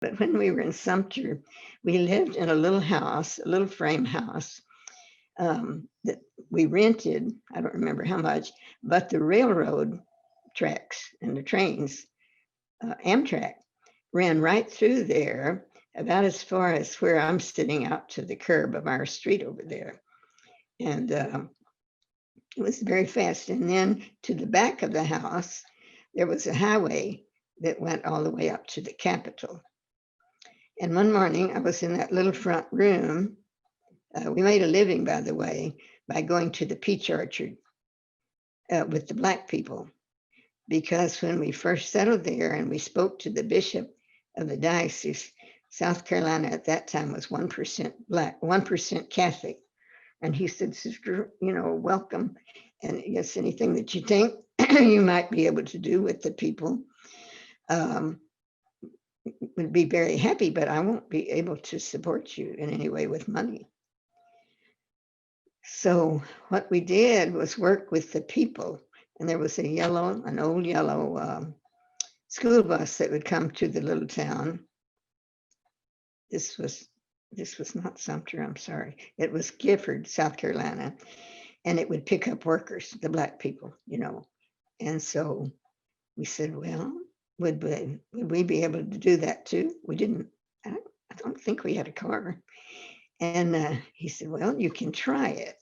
But when we were in Sumter, we lived in a little house, a little frame house that we rented. I don't remember how much, but the railroad tracks and the trains, Amtrak, ran right through there, about as far as where I'm sitting out to the curb of our street over there. And it was very fast. And then to the back of the house, there was a highway that went all the way up to the Capitol. And one morning, I was in that little front room. We made a living, by the way, by going to the peach orchard with the Black people. Because when we first settled there and we spoke to the bishop of the diocese, South Carolina at that time was 1% Black, 1% Catholic. And he said, "Sister, welcome. And yes, anything that you think you might be able to do with the people would be very happy, but I won't be able to support you in any way with money." So what we did was work with the people. And there was an old yellow school bus that would come to the little town. This was not Sumter, I'm sorry. It was Gifford, South Carolina. And it would pick up workers, the Black people. And so we said, well, would we be able to do that too? We didn't, I don't think we had a car. And he said, well, you can try it.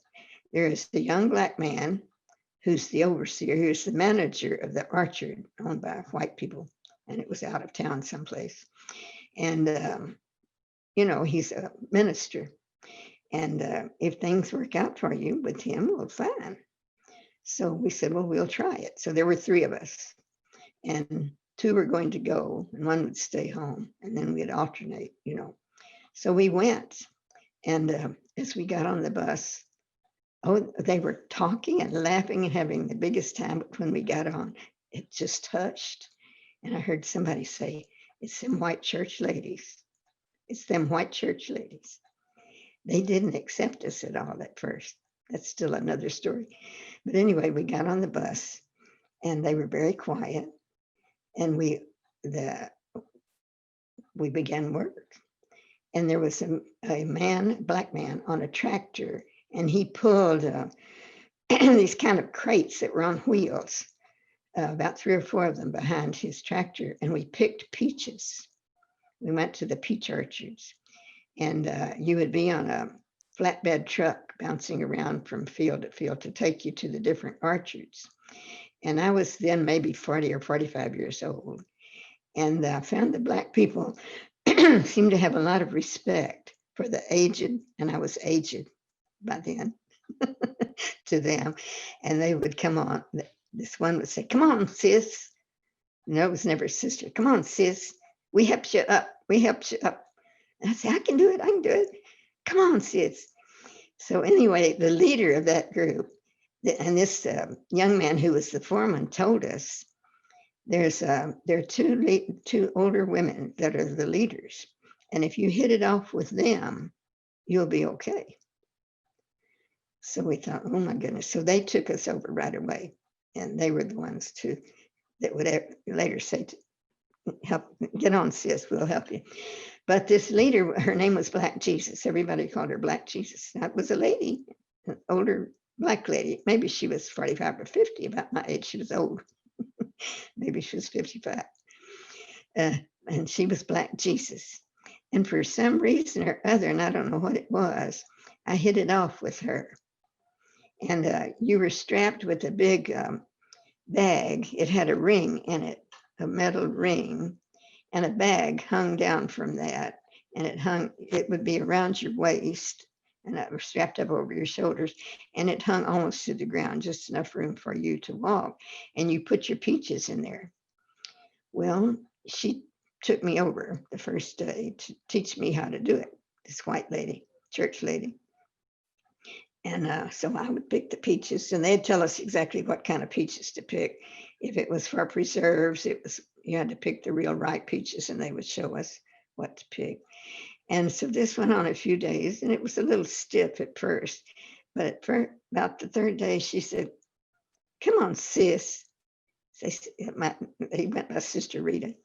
There is the young Black man who's the overseer, who's the manager of the orchard owned by white people. And it was out of town someplace. And, he's a minister. And if things work out for you with him, well, fine. So we said, well, we'll try it. So there were 3 of us. And 2 were going to go and 1 would stay home. And then we'd alternate. So we went. And as we got on the bus, they were talking and laughing and having the biggest time. But when we got on, it just hushed. And I heard somebody say, "It's them white church ladies. It's them white church ladies." They didn't accept us at all at first. That's still another story. But anyway, we got on the bus and they were very quiet. And we began work. And there was a Black man on a tractor, and he pulled these kind of crates that were on wheels, about 3 or 4 of them behind his tractor. And we picked peaches. We went to the peach orchards. And you would be on a flatbed truck bouncing around from field to field to take you to the different orchards. And I was then maybe 40 or 45 years old. And I found the Black people seemed to have a lot of respect for the aged, and I was aged by then to them. And they would come on. This one would say, "Come on, sis." No, it was never sister. "Come on, sis. We helped you up. We helped you up." And I said, "I can do it. I can do it. Come on, sis." So anyway, the leader of that group, and this young man who was the foreman, told us, there are 2 older women that are the leaders. And if you hit it off with them, you'll be okay. So we thought, oh my goodness. So they took us over right away. And they were the ones that would later say, "Help, get on, sis, we'll help you." But this leader, her name was Black Jesus. Everybody called her Black Jesus. That was a lady, an older Black lady. Maybe she was 45 or 50, about my age. She was old. Maybe she was 55. And she was Black Jesus. And for some reason or other, and I don't know what it was, I hit it off with her. And you were strapped with a big bag. It had a ring in it, a metal ring, and a bag hung down from that. And it would be around your waist, and it was strapped up over your shoulders, and it hung almost to the ground, just enough room for you to walk. And you put your peaches in there. Well, she took me over the first day to teach me how to do it, this white lady, church lady. And so I would pick the peaches, and they'd tell us exactly what kind of peaches to pick. If it was for preserves, you had to pick the real ripe peaches, and they would show us what to pick. And so this went on a few days, and it was a little stiff at first. But for about the 3rd day, she said, "Come on, sis." They went by Sister Rita. She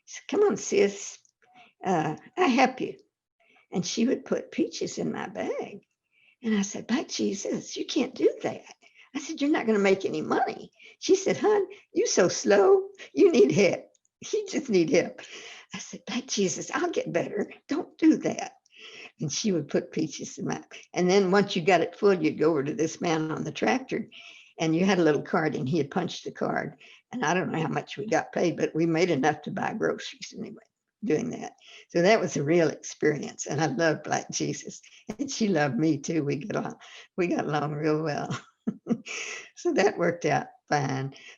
said, "Come on, sis." I help you. And she would put peaches in my bag. And I said, but Jesus, you can't do that. I said, you're not going to make any money. She said, hon, you so slow. You need help. You just need help. I said, but Jesus, I'll get better. Don't do that. And she would put peaches in my, and then once you got it full, you'd go over to this man on the tractor and you had a little card and he had punched the card. And I don't know how much we got paid, but we made enough to buy groceries anyway, doing that. So that was a real experience. And I loved Black Jesus. And she loved me too. We got along real well. So that worked out fine.